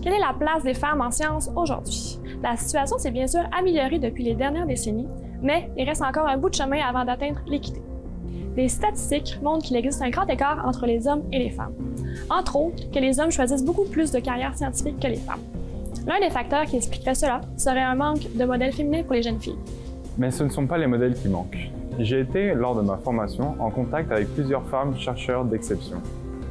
Quelle est la place des femmes en sciences aujourd'hui? La situation s'est bien sûr améliorée depuis les dernières décennies, mais il reste encore un bout de chemin avant d'atteindre l'équité. Des statistiques montrent qu'il existe un grand écart entre les hommes et les femmes. Entre autres, que les hommes choisissent beaucoup plus de carrières scientifiques que les femmes. L'un des facteurs qui expliquerait cela serait un manque de modèles féminins pour les jeunes filles. Mais ce ne sont pas les modèles qui manquent. J'ai été, lors de ma formation, en contact avec plusieurs femmes chercheurs d'exception.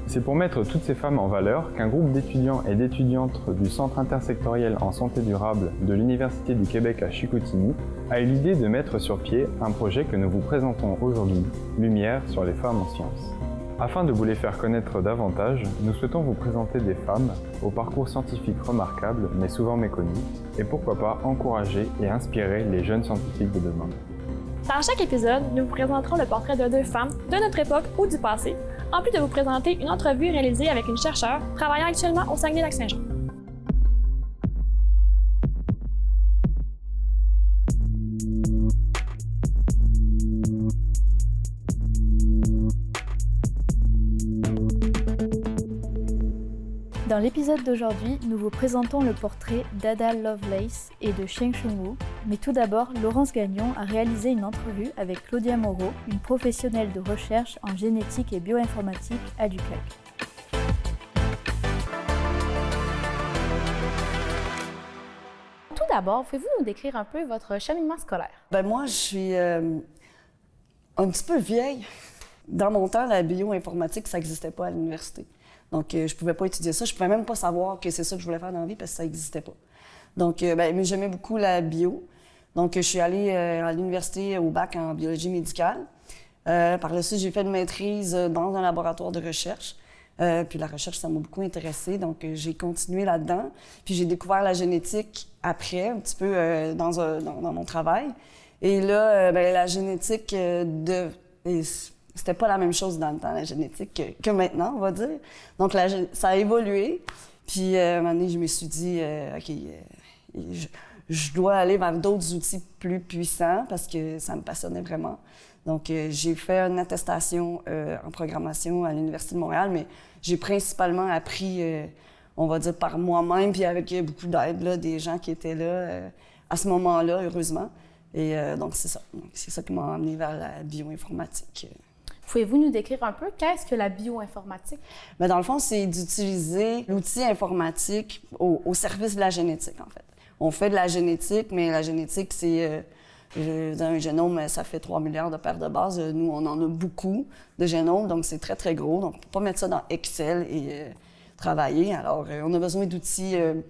C'est pour mettre toutes ces femmes en valeur qu'un groupe d'étudiants et d'étudiantes du Centre intersectoriel en santé durable de l'Université du Québec à Chicoutimi a eu l'idée de mettre sur pied un projet que nous vous présentons aujourd'hui, Lumière sur les femmes en sciences. Afin de vous les faire connaître davantage, nous souhaitons vous présenter des femmes au parcours scientifique remarquable mais souvent méconnu, et pourquoi pas encourager et inspirer les jeunes scientifiques de demain. Dans chaque épisode, nous vous présenterons le portrait de 2 femmes de notre époque ou du passé, en plus de vous présenter une entrevue réalisée avec une chercheure travaillant actuellement au Saguenay-Lac-Saint-Jean. Dans l'épisode d'aujourd'hui, nous vous présentons le portrait d'Ada Lovelace et de Chien-Chung Wu. Mais tout d'abord, Laurence Gagnon a réalisé une entrevue avec Claudia Moreau, une professionnelle de recherche en génétique et bioinformatique à l'UQAC. Tout d'abord, pouvez-vous nous décrire un peu votre cheminement scolaire? Moi, je suis un petit peu vieille. Dans mon temps, la bioinformatique, ça n'existait pas à l'université. Donc, je pouvais pas étudier ça. Je pouvais même pas savoir que c'est ça que je voulais faire dans la vie parce que ça n'existait pas. Donc, mais j'aimais beaucoup la bio. Donc, je suis allée à l'université au bac en biologie médicale. Par la suite, j'ai fait une maîtrise dans un laboratoire de recherche. Puis la recherche, ça m'a beaucoup intéressée. Donc, j'ai continué là-dedans. Puis j'ai découvert la génétique après, un petit peu dans mon travail. Et là, la génétique c'était pas la même chose dans le temps, la génétique, que maintenant, on va dire. Donc, ça a évolué. Puis, à un moment donné, je me suis dit, OK, je dois aller vers d'autres outils plus puissants parce que ça me passionnait vraiment. Donc, j'ai fait une attestation en programmation à l'Université de Montréal, mais j'ai principalement appris, on va dire, par moi-même, puis avec beaucoup d'aide, des gens qui étaient là à ce moment-là, heureusement. Et donc, c'est ça. Donc, c'est ça qui m'a emmenée vers la bioinformatique. Pouvez-vous nous décrire un peu qu'est-ce que la bioinformatique? Bien, dans le fond, c'est d'utiliser l'outil informatique au service de la génétique, en fait. On fait de la génétique, mais la génétique, c'est... un génome, ça fait 3 milliards de paires de bases. Nous, on en a beaucoup de génomes, donc c'est très, très gros. Donc, on ne peut pas mettre ça dans Excel et travailler. Alors, on a besoin d'outils... il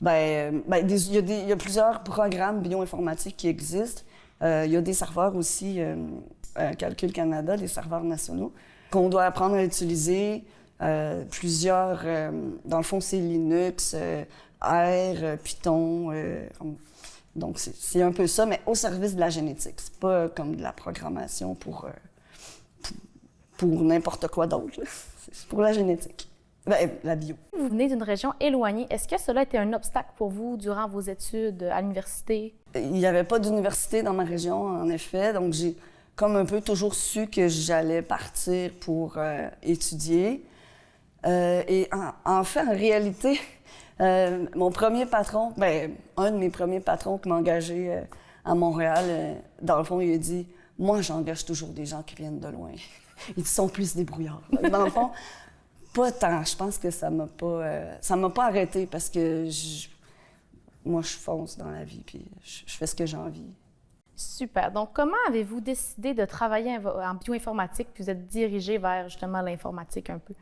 y a plusieurs programmes bioinformatiques qui existent. Il y a des serveurs aussi... Calcul Canada, des serveurs nationaux, qu'on doit apprendre à utiliser. Plusieurs, dans le fond, c'est Linux, R, Python. Donc, c'est un peu ça, mais au service de la génétique. C'est pas comme de la programmation pour n'importe quoi d'autre. C'est pour la génétique. La bio. Vous venez d'une région éloignée. Est-ce que cela a été un obstacle pour vous durant vos études à l'université? Il n'y avait pas d'université dans ma région, en effet. Donc, j'ai comme un peu toujours su que j'allais partir pour étudier. Et en fait, en réalité, mon premier patron, un de mes premiers patrons qui m'a engagé à Montréal, dans le fond, il a dit « Moi, j'engage toujours des gens qui viennent de loin. Ils sont plus débrouillards. » Dans le fond, pas tant. Je pense que ça m'a pas arrêté parce que moi, je fonce dans la vie puis je fais ce que j'ai envie. Super. Donc, comment avez-vous décidé de travailler en bioinformatique puis vous êtes dirigé vers justement l'informatique un peu?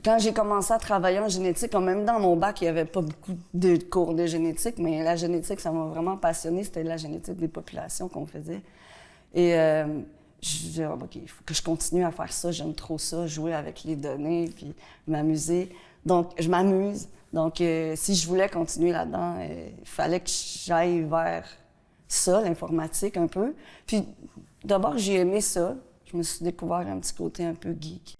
Quand j'ai commencé à travailler en génétique, même dans mon bac, il n'y avait pas beaucoup de cours de génétique, mais la génétique, ça m'a vraiment passionnée. C'était la génétique des populations qu'on faisait. Et je disais, OK, il faut que je continue à faire ça. J'aime trop ça, jouer avec les données puis m'amuser. Donc, je m'amuse. Donc, si je voulais continuer là-dedans, il fallait que j'aille vers ça, l'informatique un peu. Puis d'abord, j'ai aimé ça. Je me suis découvert un petit côté un peu geek.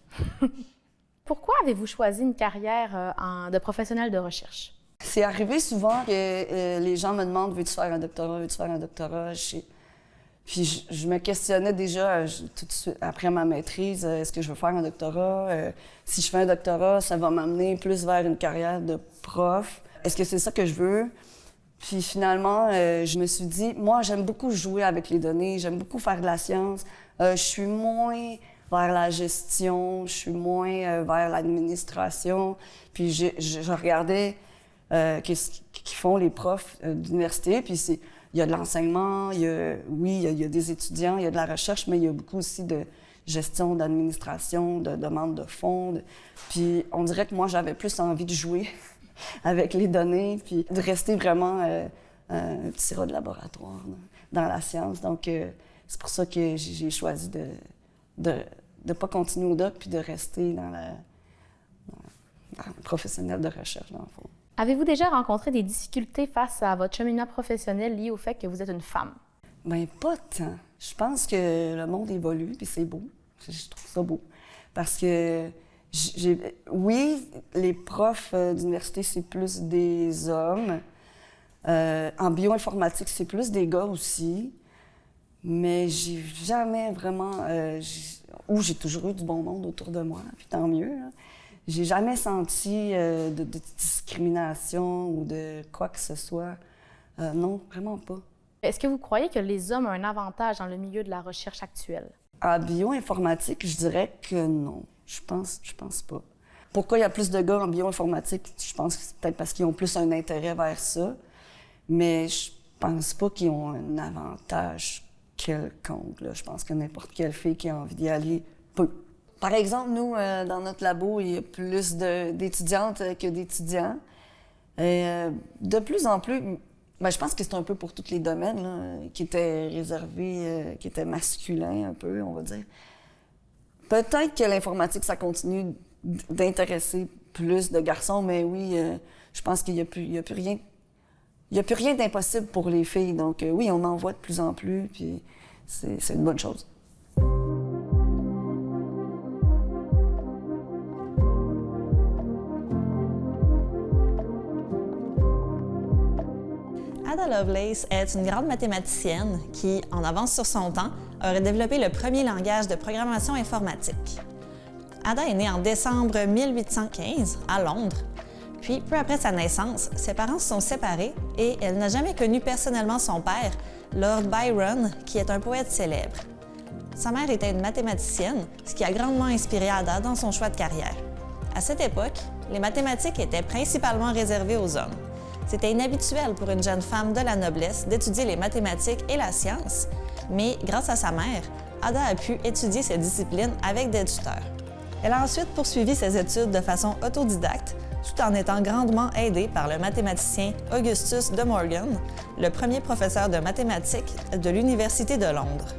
Pourquoi avez-vous choisi une carrière de professionnel de recherche? C'est arrivé souvent que les gens me demandent « Veux-tu faire un doctorat? Veux-tu faire un doctorat? » Puis je me questionnais déjà tout de suite après ma maîtrise, est-ce que je veux faire un doctorat? Si je fais un doctorat, ça va m'amener plus vers une carrière de prof Est-ce que c'est ça que je veux? Puis finalement, je me suis dit, moi, j'aime beaucoup jouer avec les données, j'aime beaucoup faire de la science. Je suis moins vers la gestion, je suis moins vers l'administration. Puis je regardais qu'est-ce qu'ils font les profs d'université, puis il y a de l'enseignement, il y a des étudiants, il y a de la recherche, mais il y a beaucoup aussi de gestion, d'administration, de demande de fonds. Puis on dirait que moi, j'avais plus envie de jouer avec les données, puis de rester vraiment un petit rat de laboratoire dans la science. Donc, c'est pour ça que j'ai choisi de pas continuer au doc, puis de rester dans le professionnel de recherche, dans le fond. Avez-vous déjà rencontré des difficultés face à votre cheminement professionnel lié au fait que vous êtes une femme? Bien, pas tant. Je pense que le monde évolue, puis c'est beau. Je trouve ça beau. Parce que, oui, les profs d'université, c'est plus des hommes. En bioinformatique, c'est plus des gars aussi. Mais j'ai jamais vraiment... j'ai toujours eu du bon monde autour de moi, puis tant mieux. Là. J'ai jamais senti de discrimination ou de quoi que ce soit. Non, vraiment pas. Est-ce que vous croyez que les hommes ont un avantage dans le milieu de la recherche actuelle? En bioinformatique, je dirais que non. Je pense pas. Pourquoi il y a plus de gars en bioinformatique? Je pense que c'est peut-être parce qu'ils ont plus un intérêt vers ça. Mais je pense pas qu'ils ont un avantage quelconque. Là. Je pense que n'importe quelle fille qui a envie d'y aller peut. Par exemple, nous, dans notre labo, il y a plus d'étudiantes que d'étudiants. Et de plus en plus, je pense que c'est un peu pour tous les domaines là, qui étaient réservés, qui étaient masculins un peu, on va dire. Peut-être que l'informatique, ça continue d'intéresser plus de garçons, mais oui, je pense qu'il n'y a plus rien. Il n'y a plus rien d'impossible pour les filles. Donc oui, on en voit de plus en plus, puis c'est une bonne chose. Ada Lovelace est une grande mathématicienne qui, en avance sur son temps, aurait développé le premier langage de programmation informatique. Ada est née en décembre 1815 à Londres. Puis, peu après sa naissance, ses parents se sont séparés et elle n'a jamais connu personnellement son père, Lord Byron, qui est un poète célèbre. Sa mère était une mathématicienne, ce qui a grandement inspiré Ada dans son choix de carrière. À cette époque, les mathématiques étaient principalement réservées aux hommes. C'était inhabituel pour une jeune femme de la noblesse d'étudier les mathématiques et la science, mais grâce à sa mère, Ada a pu étudier ces disciplines avec des tuteurs. Elle a ensuite poursuivi ses études de façon autodidacte, tout en étant grandement aidée par le mathématicien Augustus de Morgan, le premier professeur de mathématiques de l'Université de Londres.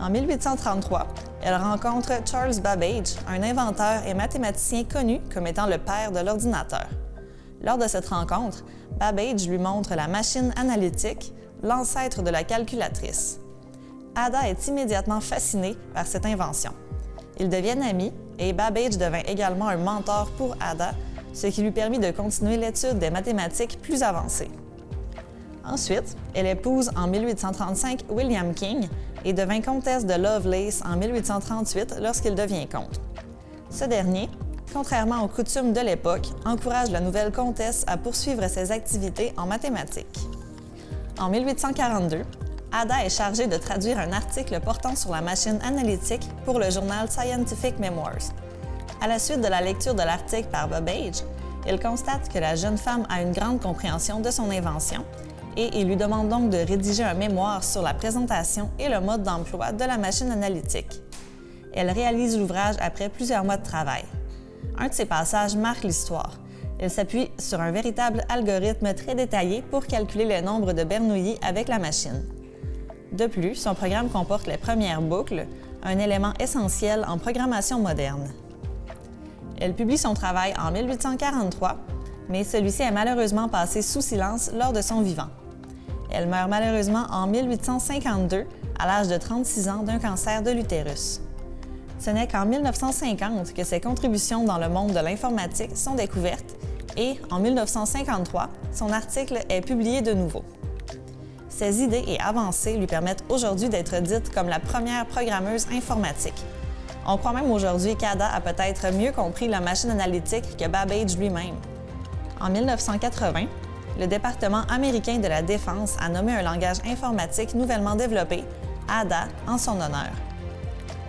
En 1833, elle rencontre Charles Babbage, un inventeur et mathématicien connu comme étant le père de l'ordinateur. Lors de cette rencontre, Babbage lui montre la machine analytique, l'ancêtre de la calculatrice. Ada est immédiatement fascinée par cette invention. Ils deviennent amis et Babbage devint également un mentor pour Ada, ce qui lui permit de continuer l'étude des mathématiques plus avancées. Ensuite, elle épouse en 1835 William King et devint comtesse de Lovelace en 1838 lorsqu'il devient comte. Ce dernier, contrairement aux coutumes de l'époque, encourage la nouvelle comtesse à poursuivre ses activités en mathématiques. En 1842, Ada est chargée de traduire un article portant sur la machine analytique pour le journal Scientific Memoirs. À la suite de la lecture de l'article par Babbage, il constate que la jeune femme a une grande compréhension de son invention et il lui demande donc de rédiger un mémoire sur la présentation et le mode d'emploi de la machine analytique. Elle réalise l'ouvrage après plusieurs mois de travail. Un de ces passages marque l'histoire. Elle s'appuie sur un véritable algorithme très détaillé pour calculer le nombre de Bernoulli avec la machine. De plus, son programme comporte les premières boucles, un élément essentiel en programmation moderne. Elle publie son travail en 1843, mais celui-ci est malheureusement passé sous silence lors de son vivant. Elle meurt malheureusement en 1852, à l'âge de 36 ans, d'un cancer de l'utérus. Ce n'est qu'en 1950 que ses contributions dans le monde de l'informatique sont découvertes et, en 1953, son article est publié de nouveau. Ses idées et avancées lui permettent aujourd'hui d'être dite comme la première programmeuse informatique. On croit même aujourd'hui qu'Ada a peut-être mieux compris la machine analytique que Babbage lui-même. En 1980, le département américain de la Défense a nommé un langage informatique nouvellement développé, ADA, en son honneur.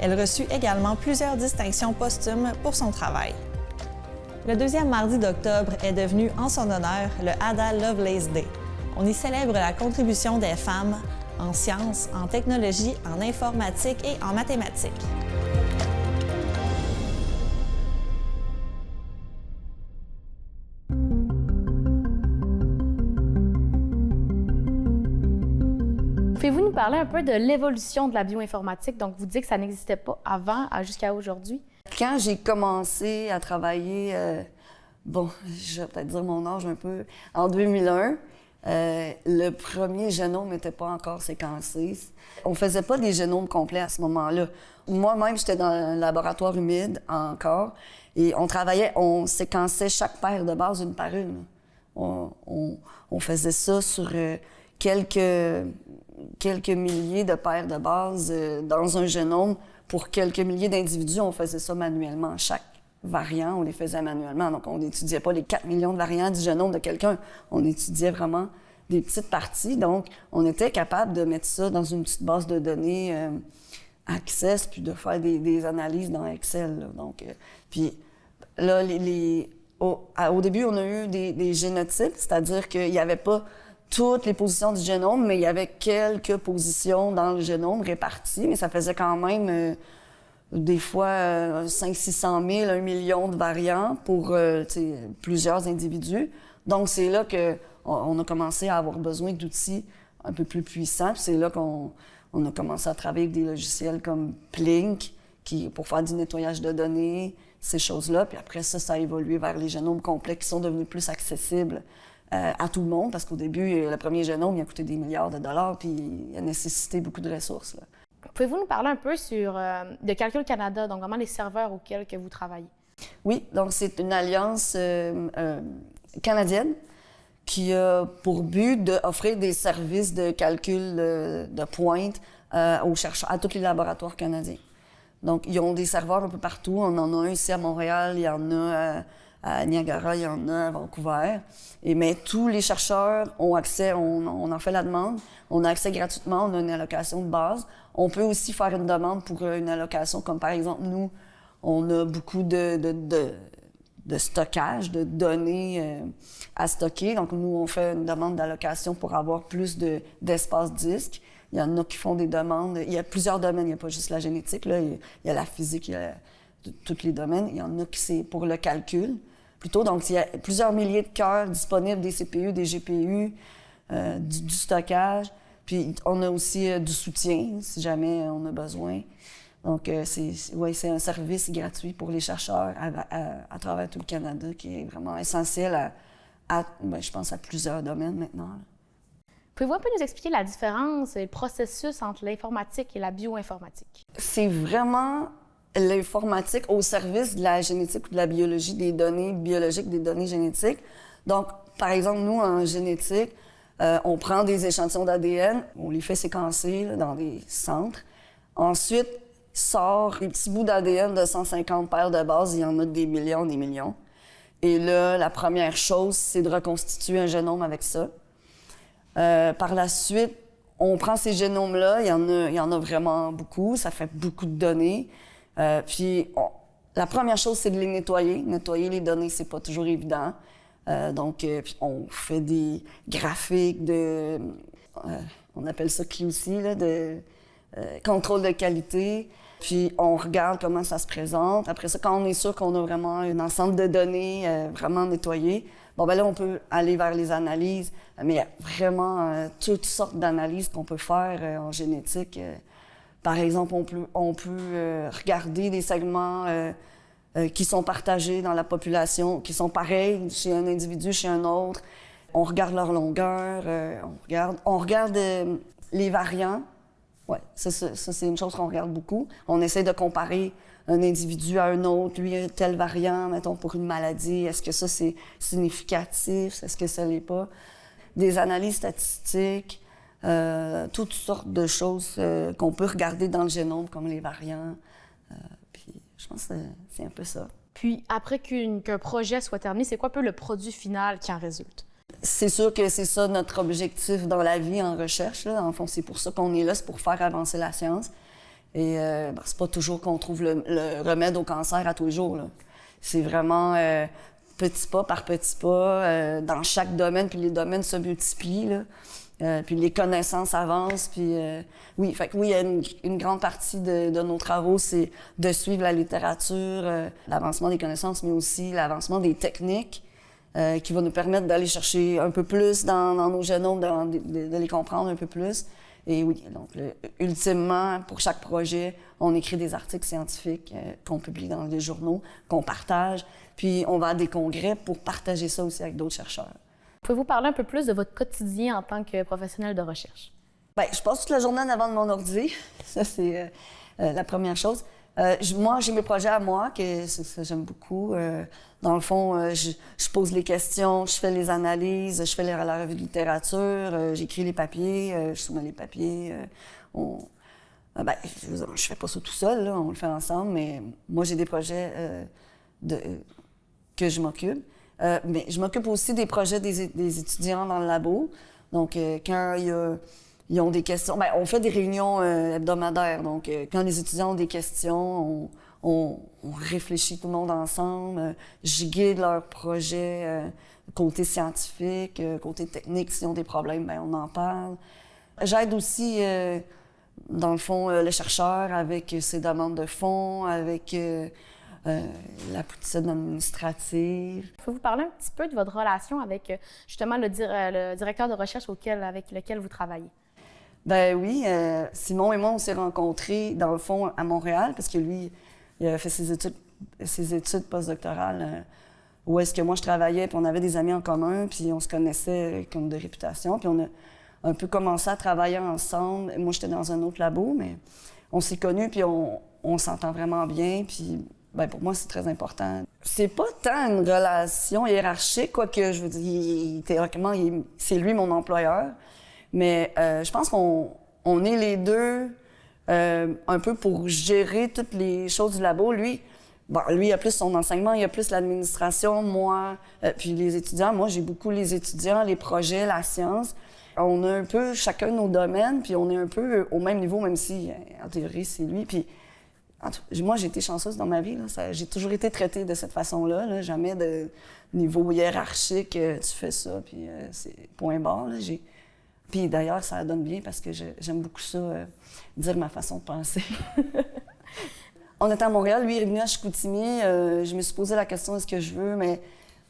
Elle reçut également plusieurs distinctions posthumes pour son travail. Le deuxième mardi d'octobre est devenu en son honneur le Ada Lovelace Day. On y célèbre la contribution des femmes en sciences, en technologie, en informatique et en mathématiques. Pouvez-vous nous parler un peu de l'évolution de la bioinformatique? Donc, vous dites que ça n'existait pas avant jusqu'à aujourd'hui. Quand j'ai commencé à travailler, je vais peut-être dire mon âge un peu, en 2001, le premier génome n'était pas encore séquencé. On ne faisait pas des génomes complets à ce moment-là. Moi-même, j'étais dans un laboratoire humide encore et on séquençait chaque paire de bases une par une. On faisait ça sur quelques milliers de paires de bases dans un génome. Pour quelques milliers d'individus, on faisait ça manuellement. Chaque variant, on les faisait manuellement. Donc, on n'étudiait pas les 4 millions de variants du génome de quelqu'un. On étudiait vraiment des petites parties. Donc, on était capable de mettre ça dans une petite base de données Access, puis de faire des analyses dans Excel. Là. Donc, puis là, au début, on a eu des génotypes, c'est-à-dire qu'il n'y avait pas toutes les positions du génome, mais il y avait quelques positions dans le génome réparties, mais ça faisait quand même des fois 500 000, 1 million de variants pour plusieurs individus. Donc, c'est là qu'on a commencé à avoir besoin d'outils un peu plus puissants. Puis c'est là qu'on a commencé à travailler avec des logiciels comme Plink, pour faire du nettoyage de données, ces choses-là. Puis après ça a évolué vers les génomes complets qui sont devenus plus accessibles à tout le monde, parce qu'au début, le premier génome, il a coûté des milliards de dollars, puis il a nécessité beaucoup de ressources. Là. Pouvez-vous nous parler un peu sur de Calcul Canada, donc vraiment les serveurs auxquels que vous travaillez? Oui, donc c'est une alliance canadienne qui a pour but d'offrir des services de calcul de pointe aux chercheurs, à tous les laboratoires canadiens. Donc, ils ont des serveurs un peu partout. On en a un ici à Montréal, il y en a à Niagara, il y en a à Vancouver. Mais tous les chercheurs ont accès, on en fait la demande, on a accès gratuitement, on a une allocation de base. On peut aussi faire une demande pour une allocation, comme par exemple, nous, on a beaucoup de stockage, de données à stocker. Donc, nous, on fait une demande d'allocation pour avoir plus d'espace disque. Il y en a qui font des demandes. Il y a plusieurs domaines, il n'y a pas juste la génétique. Là. Il y a la physique, il y a tous les domaines. Il y en a qui c'est pour le calcul. Plutôt, donc, il y a plusieurs milliers de cœurs disponibles, des CPU, des GPU, du stockage. Puis, on a aussi du soutien, si jamais on a besoin. Donc, c'est un service gratuit pour les chercheurs à travers tout le Canada qui est vraiment essentiel je pense, à plusieurs domaines maintenant. Pouvez-vous un peu nous expliquer la différence et le processus entre l'informatique et la bioinformatique? C'est vraiment l'informatique au service de la génétique ou de la biologie, des données biologiques, des données génétiques. Donc, par exemple, nous, en génétique, on prend des échantillons d'ADN, on les fait séquencer là, dans des centres. Ensuite, sort des petits bouts d'ADN de 150 paires de bases, il y en a des millions, des millions. Et là, la première chose, c'est de reconstituer un génome avec ça. Par la suite, on prend ces génomes-là, il y en a vraiment beaucoup, ça fait beaucoup de données. La première chose, c'est de les nettoyer. Nettoyer les données, c'est pas toujours évident. Puis on fait des graphiques on appelle ça QC, là, de contrôle de qualité. Puis on regarde comment ça se présente. Après ça, quand on est sûr qu'on a vraiment un ensemble de données vraiment nettoyé, là, on peut aller vers les analyses. Mais il y a vraiment toutes sortes d'analyses qu'on peut faire en génétique. Par exemple, on peut regarder des segments qui sont partagés dans la population, qui sont pareils chez un individu, chez un autre. On regarde leur longueur, on regarde les variants. Oui, ça c'est une chose qu'on regarde beaucoup. On essaie de comparer un individu à un autre, lui, tel variant, mettons, pour une maladie. Est-ce que ça, c'est significatif? Est-ce que ça l'est pas? Des analyses statistiques, toutes sortes de choses qu'on peut regarder dans le génome, comme les variants. Puis je pense que c'est un peu ça. Puis après qu'un projet soit terminé, c'est quoi un peu le produit final qui en résulte? C'est sûr que c'est ça notre objectif dans la vie en recherche. Là. En fond, c'est pour ça qu'on est là, c'est pour faire avancer la science. Et c'est pas toujours qu'on trouve le remède au cancer à tous les jours. Là. C'est vraiment petit pas par petit pas dans chaque domaine, puis les domaines se multiplient. Là. Puis les connaissances avancent. Puis oui, fait que oui, il y a une grande partie de nos travaux, c'est de suivre la littérature, l'avancement des connaissances, mais aussi l'avancement des techniques. Qui va nous permettre d'aller chercher un peu plus dans nos génomes, de les comprendre un peu plus. Et oui, donc, ultimement, pour chaque projet, on écrit des articles scientifiques qu'on publie dans les journaux, qu'on partage, puis on va à des congrès pour partager ça aussi avec d'autres chercheurs. Pouvez-vous parler un peu plus de votre quotidien en tant que professionnel de recherche? Bien, je passe toute la journée en avant de mon ordi. Ça, c'est la première chose. Moi, j'ai mes projets à moi, que j'aime beaucoup. Dans le fond, je pose les questions, je fais les analyses, je fais la revue de littérature, j'écris les papiers, je soumets les papiers. Je fais pas ça tout seul, là, on le fait ensemble, mais moi, j'ai des projets que je m'occupe. Mais je m'occupe aussi des projets des étudiants dans le labo. Donc, quand ils ont des questions. On fait des réunions hebdomadaires. Donc, quand les étudiants ont des questions, on réfléchit tout le monde ensemble. Je guide leurs projets côté scientifique, côté technique. S'ils ont des problèmes, on en parle. J'aide aussi, dans le fond, le chercheur avec ses demandes de fonds, avec la poutine administrative. Pouvez-vous parler un petit peu de votre relation avec, justement, le directeur de recherche avec lequel vous travaillez? Ben oui, Simon et moi, on s'est rencontrés, dans le fond, à Montréal, parce que lui, il avait fait ses études postdoctorales où est-ce que moi, je travaillais, puis on avait des amis en commun, puis on se connaissait comme de réputation, puis on a un peu commencé à travailler ensemble. Moi, j'étais dans un autre labo, mais on s'est connus, puis on s'entend vraiment bien, puis pour moi, c'est très important. C'est pas tant une relation hiérarchique, quoique, je veux dire, théoriquement, c'est lui mon employeur. Mais je pense qu'on est les deux un peu pour gérer toutes les choses du labo. Lui, il a plus son enseignement, il a plus l'administration, moi, puis les étudiants. Moi, j'ai beaucoup les étudiants, les projets, la science. On a un peu chacun nos domaines, puis on est un peu au même niveau, même si, en théorie, c'est lui. Puis, moi, j'ai été chanceuse dans ma vie. J'ai toujours été traitée de cette façon-là. Là, jamais de niveau hiérarchique, tu fais ça, puis c'est point barre. Là, Puis d'ailleurs, ça donne bien parce que j'aime beaucoup ça, dire ma façon de penser. On était à Montréal, lui il est venu à Chicoutimi. Je me suis posé la question, est-ce que je veux? Mais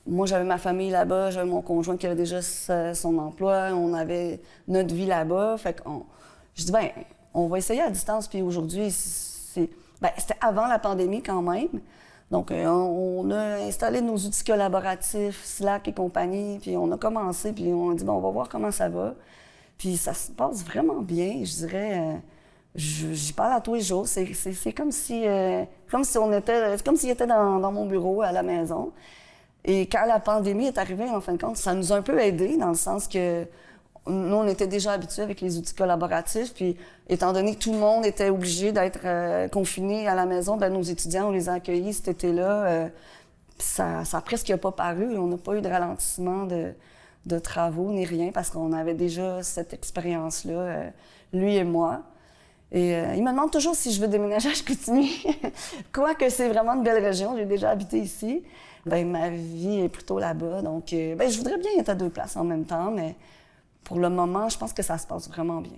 moi, j'avais ma famille là-bas, j'avais mon conjoint qui avait déjà son emploi, on avait notre vie là-bas. Fait que je dis, on va essayer à distance. Puis aujourd'hui, c'était avant la pandémie quand même. Donc, on a installé nos outils collaboratifs, Slack et compagnie, puis on a commencé, puis on a dit, on va voir comment ça va. Puis ça se passe vraiment bien, je dirais. J'y parle à tous les jours. C'est comme si on était, c'est comme s'il était dans mon bureau à la maison. Et quand la pandémie est arrivée, en fin de compte, ça nous a un peu aidés dans le sens que nous, on était déjà habitués avec les outils collaboratifs. Puis, étant donné que tout le monde était obligé d'être confiné à la maison, nos étudiants, on les a accueillis cet été-là. Ça a presque pas paru. On n'a pas eu de ralentissement de travaux ni rien parce qu'on avait déjà cette expérience-là, lui et moi. Et il me demande toujours si je veux déménager à Chicoutimi. Quoique c'est vraiment une belle région, j'ai déjà habité ici. Ma vie est plutôt là-bas. Donc, je voudrais bien être à deux places en même temps, mais pour le moment, je pense que ça se passe vraiment bien.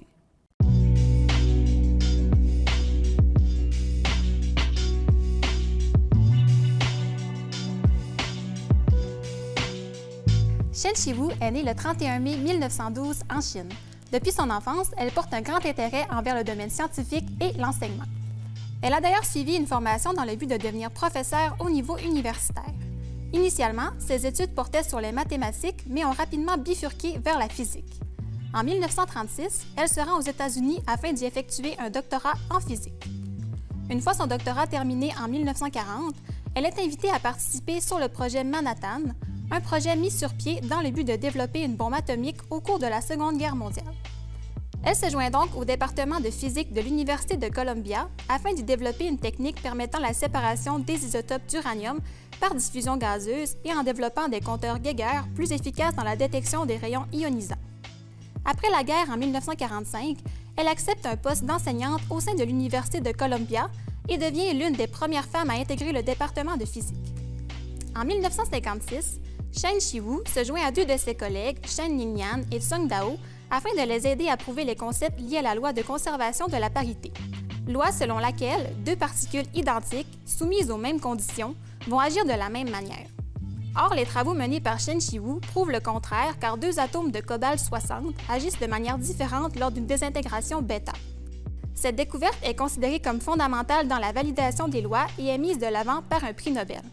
Shen Shiwu est née le 31 mai 1912 en Chine. Depuis son enfance, elle porte un grand intérêt envers le domaine scientifique et l'enseignement. Elle a d'ailleurs suivi une formation dans le but de devenir professeure au niveau universitaire. Initialement, ses études portaient sur les mathématiques, mais ont rapidement bifurqué vers la physique. En 1936, elle se rend aux États-Unis afin d'y effectuer un doctorat en physique. Une fois son doctorat terminé en 1940, elle est invitée à participer sur le projet Manhattan, un projet mis sur pied dans le but de développer une bombe atomique au cours de la Seconde Guerre mondiale. Elle se joint donc au département de physique de l'Université de Columbia afin d'y développer une technique permettant la séparation des isotopes d'uranium par diffusion gazeuse et en développant des compteurs Geiger plus efficaces dans la détection des rayons ionisants. Après la guerre en 1945, elle accepte un poste d'enseignante au sein de l'Université de Columbia et devient l'une des premières femmes à intégrer le département de physique. En 1956, Chen Shiwu se joint à deux de ses collègues, Shen Lingyan et Song Dao, afin de les aider à prouver les concepts liés à la loi de conservation de la parité. Loi selon laquelle deux particules identiques, soumises aux mêmes conditions, vont agir de la même manière. Or, les travaux menés par Chen Shiwu prouvent le contraire car deux atomes de cobalt-60 agissent de manière différente lors d'une désintégration bêta. Cette découverte est considérée comme fondamentale dans la validation des lois et est mise de l'avant par un prix Nobel.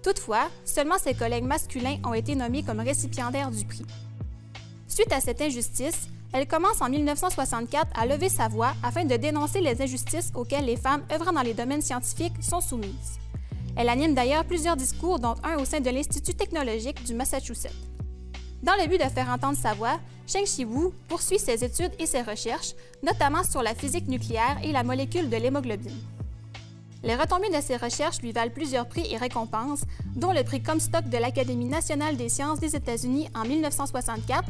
Toutefois, seulement ses collègues masculins ont été nommés comme récipiendaires du prix. Suite à cette injustice, elle commence en 1964 à lever sa voix afin de dénoncer les injustices auxquelles les femmes œuvrant dans les domaines scientifiques sont soumises. Elle anime d'ailleurs plusieurs discours, dont un au sein de l'Institut technologique du Massachusetts. Dans le but de faire entendre sa voix, Chen Shiwu poursuit ses études et ses recherches, notamment sur la physique nucléaire et la molécule de l'hémoglobine. Les retombées de ses recherches lui valent plusieurs prix et récompenses, dont le prix Comstock de l'Académie nationale des sciences des États-Unis en 1964,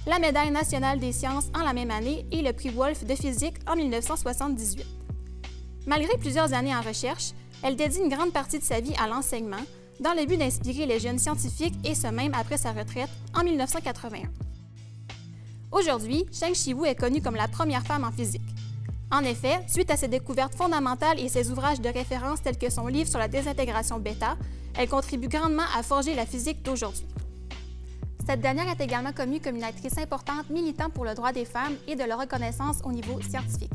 la médaille nationale des sciences en la même année et le prix Wolf de physique en 1978. Malgré plusieurs années en recherche, elle dédie une grande partie de sa vie à l'enseignement, dans le but d'inspirer les jeunes scientifiques et ce même après sa retraite en 1981. Aujourd'hui, Chen Shiwu est connue comme la première femme en physique. En effet, suite à ses découvertes fondamentales et ses ouvrages de référence tels que son livre sur la désintégration bêta, elle contribue grandement à forger la physique d'aujourd'hui. Cette dernière est également connue comme une actrice importante militant pour le droit des femmes et de leur reconnaissance au niveau scientifique.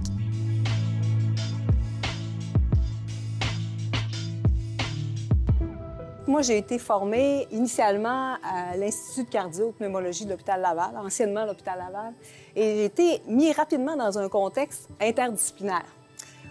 Moi, j'ai été formée initialement à l'Institut de cardio-pneumologie de l'hôpital Laval, anciennement l'hôpital Laval, et j'ai été mis rapidement dans un contexte interdisciplinaire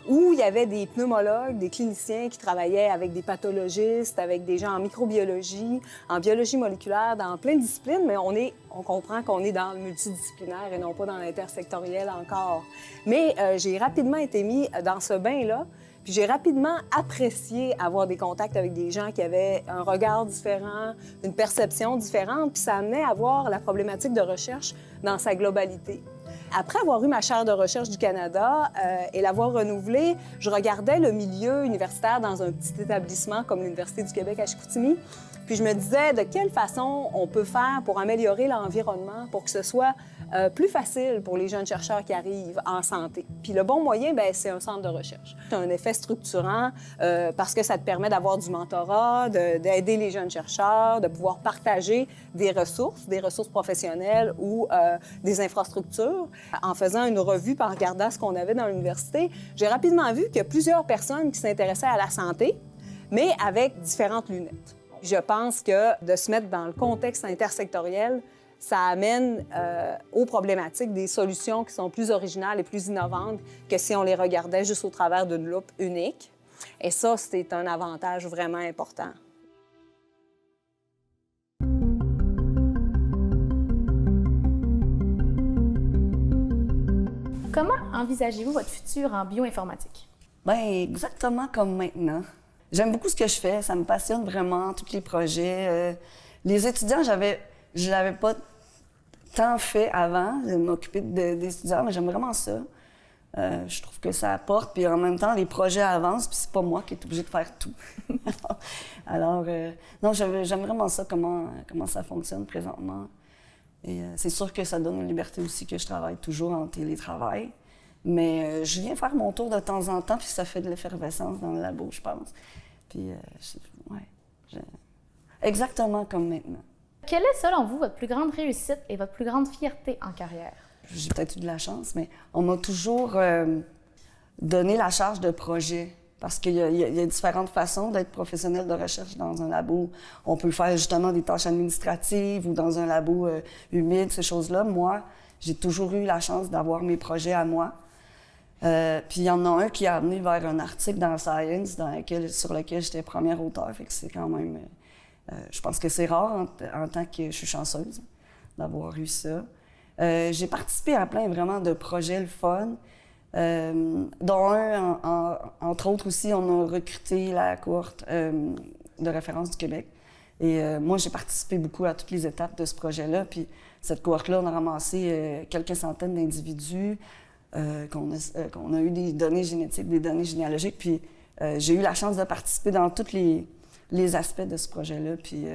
où il y avait des pneumologues, des cliniciens qui travaillaient avec des pathologistes, avec des gens en microbiologie, en biologie moléculaire, dans plein de disciplines, mais on comprend qu'on est dans le multidisciplinaire et non pas dans l'intersectoriel encore. Mais j'ai rapidement été mis dans ce bain-là. Puis j'ai rapidement apprécié avoir des contacts avec des gens qui avaient un regard différent, une perception différente, puis ça amenait à voir la problématique de recherche dans sa globalité. Après avoir eu ma chaire de recherche du Canada et l'avoir renouvelée, je regardais le milieu universitaire dans un petit établissement comme l'Université du Québec à Chicoutimi, puis je me disais de quelle façon on peut faire pour améliorer l'environnement, pour que ce soit plus facile pour les jeunes chercheurs qui arrivent en santé. Puis le bon moyen, bien, c'est un centre de recherche. C'est un effet structurant parce que ça te permet d'avoir du mentorat, d'aider les jeunes chercheurs, de pouvoir partager des ressources professionnelles ou des infrastructures. En faisant une revue, en regardant ce qu'on avait dans l'université, j'ai rapidement vu qu'il y a plusieurs personnes qui s'intéressaient à la santé, mais avec différentes lunettes. Je pense que de se mettre dans le contexte intersectoriel, ça amène aux problématiques des solutions qui sont plus originales et plus innovantes que si on les regardait juste au travers d'une loupe unique. Et ça, c'est un avantage vraiment important. Comment envisagez-vous votre futur en bioinformatique? Bien, exactement comme maintenant. J'aime beaucoup ce que je fais, ça me passionne vraiment, tous les projets. Les étudiants, je l'avais pas tant fait avant, de m'occuper des étudiants, mais j'aime vraiment ça. Je trouve que ça apporte, puis en même temps, les projets avancent, puis c'est pas moi qui est obligée de faire tout. Alors, non, j'aime vraiment ça, comment ça fonctionne présentement. Et c'est sûr que ça donne une liberté aussi que je travaille toujours en télétravail. Mais je viens faire mon tour de temps en temps, puis ça fait de l'effervescence dans le labo, je pense. Puis, exactement comme maintenant. Quelle est, selon vous, votre plus grande réussite et votre plus grande fierté en carrière? J'ai peut-être eu de la chance, mais on m'a toujours donné la charge de projet. Parce qu'il y a différentes façons d'être professionnel de recherche dans un labo. On peut faire justement des tâches administratives ou dans un labo humide, ces choses-là. Moi, j'ai toujours eu la chance d'avoir mes projets à moi. Puis il y en a un qui a amené vers un article dans Science sur lequel j'étais première auteure. Fait que c'est quand même... je pense que c'est rare en tant que je suis chanceuse d'avoir eu ça. J'ai participé à plein vraiment de projets le fun, dont un, entre autres aussi, on a recruté la cohorte de référence du Québec. Et moi, j'ai participé beaucoup à toutes les étapes de ce projet-là. Puis cette cohorte-là, on a ramassé quelques centaines d'individus, qu'on a eu des données génétiques, des données généalogiques. Puis j'ai eu la chance de participer dans tous les aspects de ce projet-là. Puis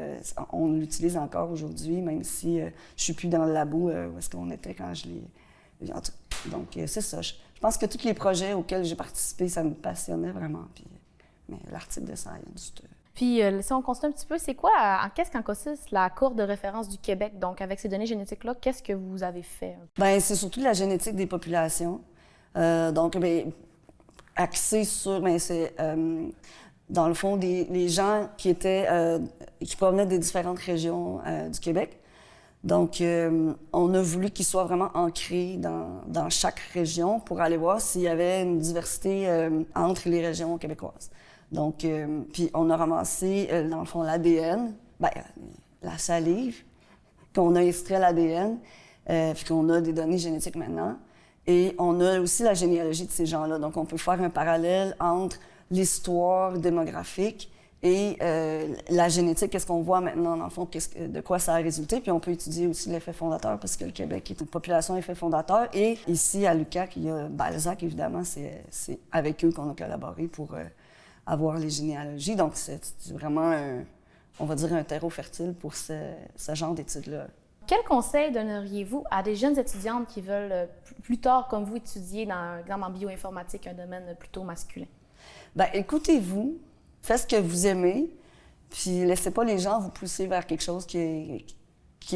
on l'utilise encore aujourd'hui, même si je suis plus dans le labo où est-ce qu'on était quand je l'ai... Donc c'est ça. Je pense que tous les projets auxquels j'ai participé, ça me passionnait vraiment. Puis, mais l'article de Science... Puis, si on constate un petit peu, c'est quoi, qu'est-ce qu'en consiste la cohorte de référence du Québec? Donc, avec ces données génétiques-là, qu'est-ce que vous avez fait? Bien, c'est surtout la génétique des populations. Donc, bien, axé sur, bien, c'est, dans le fond, les gens qui provenaient des différentes régions du Québec. Donc, on a voulu qu'ils soient vraiment ancrés dans chaque région pour aller voir s'il y avait une diversité entre les régions québécoises. Donc, puis on a ramassé, dans le fond, l'ADN, bien, la salive, qu'on a extrait l'ADN, puis qu'on a des données génétiques maintenant. Et on a aussi la généalogie de ces gens-là. Donc, on peut faire un parallèle entre l'histoire démographique et la génétique, qu'est-ce qu'on voit maintenant, dans le fond, de quoi ça a résulté. Puis on peut étudier aussi l'effet fondateur, parce que le Québec est une population effet fondateur. Et ici, à l'UQAC, il y a Balzac, évidemment, c'est avec eux qu'on a collaboré pour avoir les généalogies. Donc, c'est vraiment, on va dire, un terreau fertile pour ce genre d'études-là. Quel conseil donneriez-vous à des jeunes étudiantes qui veulent plus tard, comme vous, étudier dans, exemple, en bioinformatique, un domaine plutôt masculin? Bien, écoutez-vous, faites ce que vous aimez, puis laissez pas les gens vous pousser vers quelque chose qui est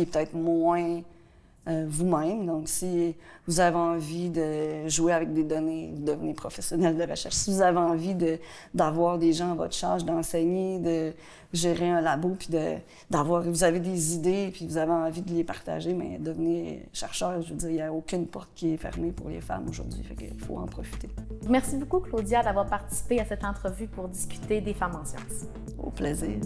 peut-être moins vous-même. Donc, si vous avez envie de jouer avec des données, vous devenez professionnel de recherche. Si vous avez envie d'avoir des gens à votre charge, d'enseigner, de gérer un labo, puis vous avez des idées, puis vous avez envie de les partager, mais devenez chercheur. Je veux dire, il n'y a aucune porte qui est fermée pour les femmes aujourd'hui, fait qu'il faut en profiter. Merci beaucoup, Claudia, d'avoir participé à cette entrevue pour discuter des femmes en sciences. Au plaisir.